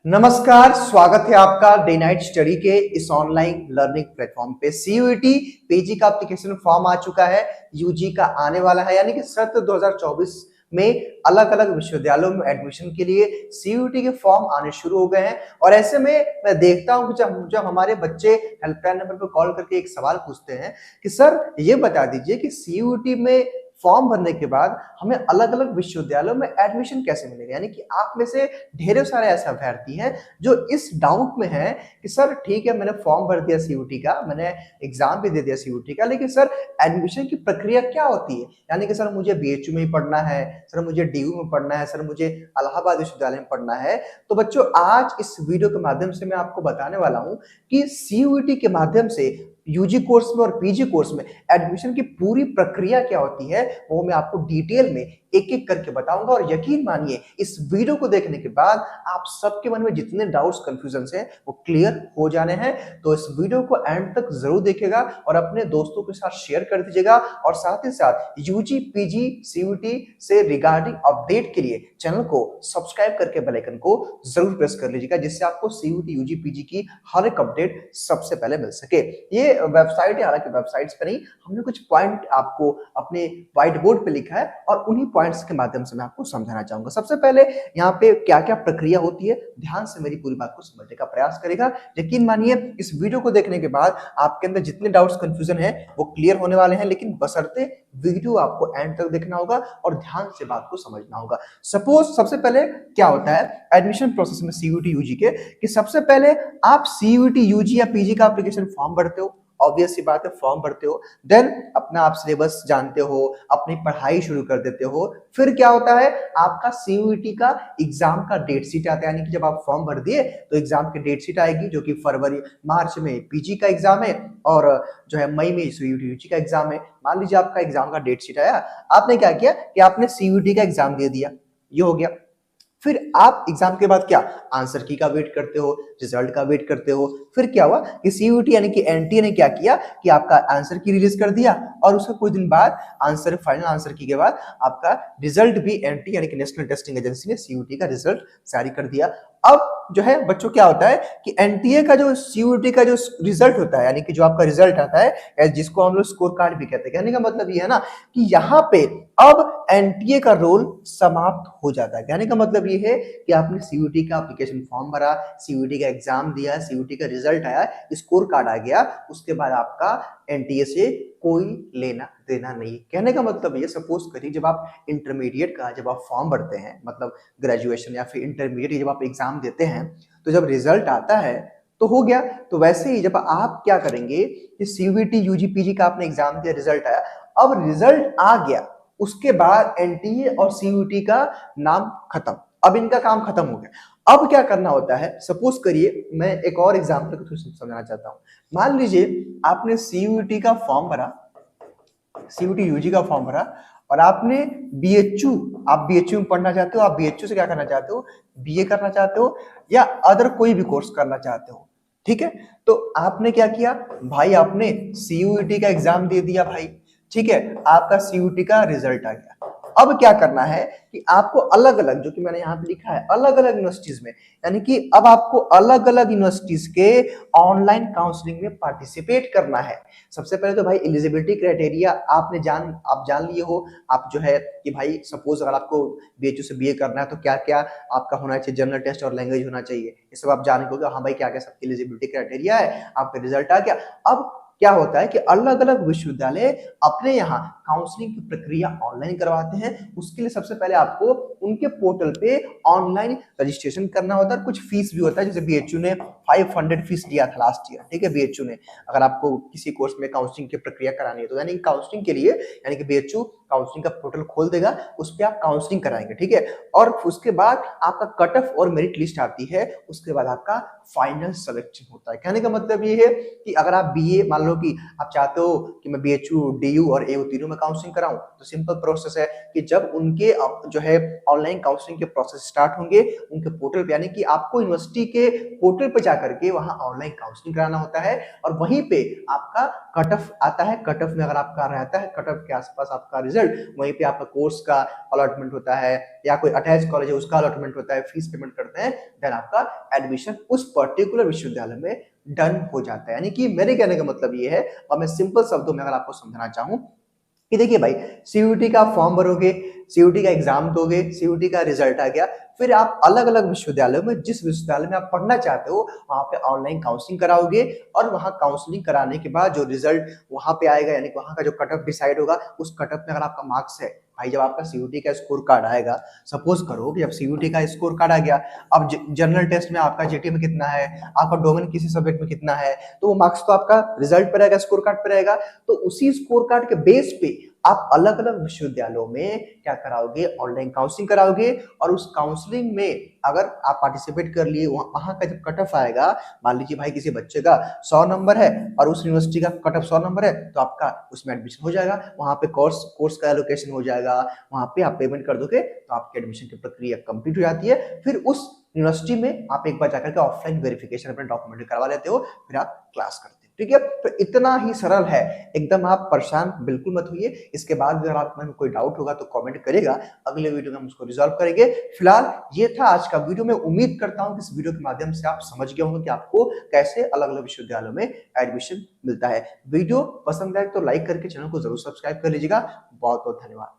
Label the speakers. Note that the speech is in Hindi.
Speaker 1: नमस्कार, स्वागत है आपका डे नाइट स्टडी के इस ऑनलाइन लर्निंग प्लेटफॉर्म पे। सीयूईटी पीजी का एप्लीकेशन फॉर्म आ चुका है, यूजी का आने वाला है, यानी कि सत्र 2024 में अलग अलग विश्वविद्यालयों में एडमिशन के लिए सीयूईटी के फॉर्म आने शुरू हो गए हैं। और ऐसे में मैं देखता हूं कि जब जब हमारे बच्चे हेल्पलाइन नंबर पर कॉल करके एक सवाल पूछते हैं कि सर ये बता दीजिए कि सीयूईटी में फॉर्म भरने के बाद हमें अलग अलग विश्वविद्यालयों में एडमिशन कैसे मिलेगा। यानी कि आप में से ढेरों सारे ऐसे अभ्यर्थी हैं जो इस डाउट में हैं कि सर ठीक है, मैंने फॉर्म भर दिया सीयूटी का, मैंने एग्जाम भी दे दिया सीयूटी का, लेकिन सर एडमिशन की प्रक्रिया क्या होती है। यानी कि सर मुझे बीएचयू में ही पढ़ना है, सर मुझे डीयू में पढ़ना है, सर मुझे इलाहाबाद विश्वविद्यालय में पढ़ना है। तो बच्चों, आज इस वीडियो के माध्यम से मैं आपको बताने वाला हूं कि सीयूईटी के माध्यम से यूजी कोर्स में और पीजी कोर्स में एडमिशन की पूरी प्रक्रिया क्या होती है, वो मैं आपको डिटेल में एक एक करके बताऊंगा। और यकीन मानिए, इस वीडियो को देखने के बाद आप सबके मन में जितने डाउट्स कंफ्यूजन हैं वो क्लियर हो जाने हैं। तो इस वीडियो को एंड तक जरूर देखिएगा और अपने दोस्तों के साथ शेयर कर दीजिएगा। और साथ ही साथ यूजी पीजी सीयूटी से रिगार्डिंग अपडेट के लिए चैनल को सब्सक्राइब करके बेल आइकन को जरूर प्रेस कर लीजिएगा, जिससे आपको सीयूटी यूजी पीजी की हर एक अपडेट सबसे पहले मिल सके। ये वेबसाइट है, हालांकि वेबसाइट्स पे नहीं, हमने कुछ पॉइंट आपको अपने व्हाइट बोर्ड पे लिखा है और उन्हीं पॉइंट्स के माध्यम से मैं आपको समझाना चाहूंगा। सबसे पहले यहाँ पे क्या क्या प्रक्रिया होती है, ध्यान से मेरी पूरी बात को समझने का प्रयास करेगा। यकीन मानिए, इस वीडियो को देखने के बाद आपके अंदर जितने डाउट्स कंफ्यूजन है वो क्लियर होने वाले हैं, लेकिन बशर्ते वीडियो आपको एंड तक देखना होगा और ध्यान से बात को समझना होगा। सपोज सबसे पहले क्या होता है एडमिशन प्रोसेस में सीयूटी यूजी के, कि सबसे पहले आप सीयूटी यूजी या पीजी का एप्लीकेशन फॉर्म भरते हो। ऑब्वियस सी बात है, फॉर्म भरते हो, देन अपना आप सिलेबस जानते हो, अपनी पढ़ाई शुरू कर देते हो। फिर क्या होता है, आपका सीयूईटी का एग्जाम का डेट शीट आता है। यानी कि जब आप फॉर्म भर दिए तो एग्जाम की डेट शीट आएगी, जो कि फरवरी मार्च में पीजी का एग्जाम है और जो है मई में सीयूटी यूजी का एग्जाम है। मान लीजिए आपका एग्जाम का डेट शीट आया, आपने क्या किया कि आपने सीयूटी का एग्जाम दे दिया, ये हो गया। फिर आप एग्जाम के बाद क्या आंसर की का वेट करते हो, रिजल्ट का वेट करते हो। फिर क्या हुआ कि सीयूटी यानी कि एनटीए ने क्या किया कि आपका आंसर की रिलीज कर दिया और उसके कुछ दिन बाद आंसर, फाइनल आंसर की के बाद आपका रिजल्ट भी एनटीए यानी कि नेशनल टेस्टिंग एजेंसी ने सीयूटी का रिजल्ट जारी कर दिया। अब जो है बच्चों क्या होता है कि एनटीए का जो सीयूटी का जो रिजल्ट होता है, यानी कि जो आपका रिजल्ट आता है, जिसको हम लोग स्कोर कार्ड भी कहते हैं, कहने का मतलब ये है ना कि यहाँ पे अब एनटीए का रोल समाप्त हो जाता है। कहने का मतलब ये है कि आपने सीयूटी का एप्लीकेशन फॉर्म भरा, सीयूटी का एग्जाम दिया, सीयूटी का रिजल्ट आया, स्कोर कार्ड आ गया, उसके बाद आपका एनटीए से कोई लेना देना नहीं। कहने का मतलब ये, सपोज करिए जब आप इंटरमीडिएट का जब आप फॉर्म भरते हैं, मतलब ग्रेजुएशन या फिर इंटरमीडिएट जब आप एग्जाम देते हैं, तो जब रिजल्ट आता है तो हो गया। तो वैसे ही जब आप क्या करेंगे कि सीयूटी यूजी पीजी का आपने एग्जाम दिया, रिजल्ट आया, अब रिजल्ट आ गया, उसके बाद एनटीए और सीयूटी का नाम खत्म, अब इनका काम खत्म हो गया। अब क्या करना होता है, सपोज करिए मैं एक और एग्जाम्पल को समझाना चाहता हूं। मान लीजिए आपने सीयूटी का फॉर्म भरा, सीयूटी यूजी का फॉर्म भरा और आपने बीएचयू, आप बीएचयू में पढ़ना चाहते हो, आप बीएचयू से क्या करना चाहते हो, बीए करना चाहते हो या अदर कोई भी कोर्स करना चाहते हो, ठीक है। तो आपने क्या किया भाई, आपने सीयूईटी का एग्जाम दे दिया भाई, ठीक है, आपका सीयूटी का रिजल्ट आ गया। अब क्या करना है कि आपको अलग अलग, जो कि मैंने यहाँ पे लिखा है, अलग अलग यूनिवर्सिटीज में, यानी कि अब आपको अलग अलग यूनिवर्सिटीज के ऑनलाइन काउंसलिंग में पार्टिसिपेट करना है। सबसे पहले तो भाई एलिजिबिलिटी क्राइटेरिया आप जान लिए हो। आप जो है कि भाई सपोज अगर आपको बीएचयू से बीए करना है तो क्या क्या आपका होना चाहिए, जनरल टेस्ट और लैंग्वेज होना चाहिए, ये सब आप जानेंगे। हाँ भाई, क्या क्या सबकी एलिजिबिलिटी क्राइटेरिया है, आपका रिजल्ट आ गया। अब क्या होता है कि अलग अलग विश्वविद्यालय अपने यहाँ काउंसलिंग की प्रक्रिया ऑनलाइन करवाते हैं। उसके लिए सबसे पहले आपको उनके पोर्टल पे ऑनलाइन रजिस्ट्रेशन करना होता है, कुछ फीस भी होता है। जैसे बीएचयू ने 500 फीस लिया था लास्ट ईयर, ठीक है, बीएचयू ने, अगर आपको किसी कोर्स में काउंसलिंग की प्रक्रिया करानी है तो, यानी काउंसलिंग के लिए, यानी कि बीएचयू काउंसलिंग का पोर्टल खोल देगा, उस पर आप काउंसलिंग कराएंगे, ठीक है। और उसके बाद आपका कट ऑफ और मेरिट लिस्ट आती है, उसके बाद आपका फाइनल सिलेक्शन होता है। कहने का मतलब ये है कि अगर आप बीए, मान लो कि आप चाहते हो कि मैं बीएचयू, डीयू और एयू तीनों में काउंसलिंग कराऊं, तो सिंपल प्रोसेस है कि जब उनके जो है ऑनलाइन काउंसलिंग के प्रोसेस स्टार्ट होंगे उनके पोर्टल पे, यानी कि आपको यूनिवर्सिटी के पोर्टल पे जाकर के वहां ऑनलाइन काउंसलिंग कराना होता है और वहीं पे आपका कट ऑफ आता है। कट ऑफ में अगर आपका रहता है कट ऑफ के आसपास आपका रिजल्ट, वहीं पे आपका कोर्स का अलॉटमेंट होता है या कोई अटैच कॉलेज है उसका अलॉटमेंट होता है, फीस पेमेंट करते हैं, देन आपका एडमिशन उस पर्टिकुलर विश्वविद्यालय में डन हो जाता है। यानी कि मेरे कहने का मतलब ये है, और मैं सिंपल शब्दों में अगर आपको समझाना चाहूं कि देखिए भाई, सीयूटी का फॉर्म भरोगे, सीयूटी का एग्जाम दोगे, सीयूटी का रिजल्ट आ गया, फिर आप अलग अलग विश्वविद्यालयों में जिस विश्वविद्यालय में आप पढ़ना चाहते हो वहां पे ऑनलाइन काउंसलिंग कराओगे और वहां काउंसलिंग कराने के बाद जो रिजल्ट वहां पे आएगा, यानी कि वहां का जो कट ऑफ डिसाइड होगा, उस कट ऑफ में अगर आपका मार्क्स है भाई, जब आपका सीयूटी का स्कोर कार्ड आएगा, सपोज करो कि जब सीयूटी का स्कोर कार्ड आ गया, अब जनरल टेस्ट में आपका जीटी में कितना है, आपका डोमेन किसी सब्जेक्ट में कितना है, तो वो मार्क्स तो आपका रिजल्ट पे रहेगा, स्कोर कार्ड पे रहेगा। तो उसी स्कोर कार्ड के बेस पे आप अलग अलग विश्वविद्यालयों में क्या कराओगे, ऑनलाइन काउंसलिंग कराओगे और उस काउंसलिंग में अगर आप पार्टिसिपेट कर लिए, वहां का जब कट ऑफ आएगा, मान लीजिए भाई किसी बच्चे का 100 नंबर है और उस यूनिवर्सिटी का कट ऑफ 100 नंबर है, तो आपका उसमें एडमिशन हो जाएगा, वहां पे कोर्स का एलोकेशन हो जाएगा, वहां पे आप पेमेंट कर दोगे तो आपकी एडमिशन की प्रक्रिया कंप्लीट हो जाती है। फिर उस यूनिवर्सिटी में आप एक बार जाकर के ऑफलाइन वेरिफिकेशन अपने डॉक्यूमेंट करवा लेते हो, फिर आप क्लास करते हो। ठीक है, तो इतना ही सरल है, एकदम आप परेशान बिल्कुल मत होइए। इसके बाद अगर आप में कोई डाउट होगा तो कमेंट करेगा, अगले वीडियो में हम उसको रिजॉल्व करेंगे। फिलहाल ये था आज का वीडियो। मैं उम्मीद करता हूं कि इस वीडियो के माध्यम से आप समझ गए होंगे कि आपको कैसे अलग अलग विश्वविद्यालयों में एडमिशन मिलता है। वीडियो पसंद आए तो लाइक करके चैनल को जरूर सब्सक्राइब कर लीजिएगा। बहुत बहुत धन्यवाद।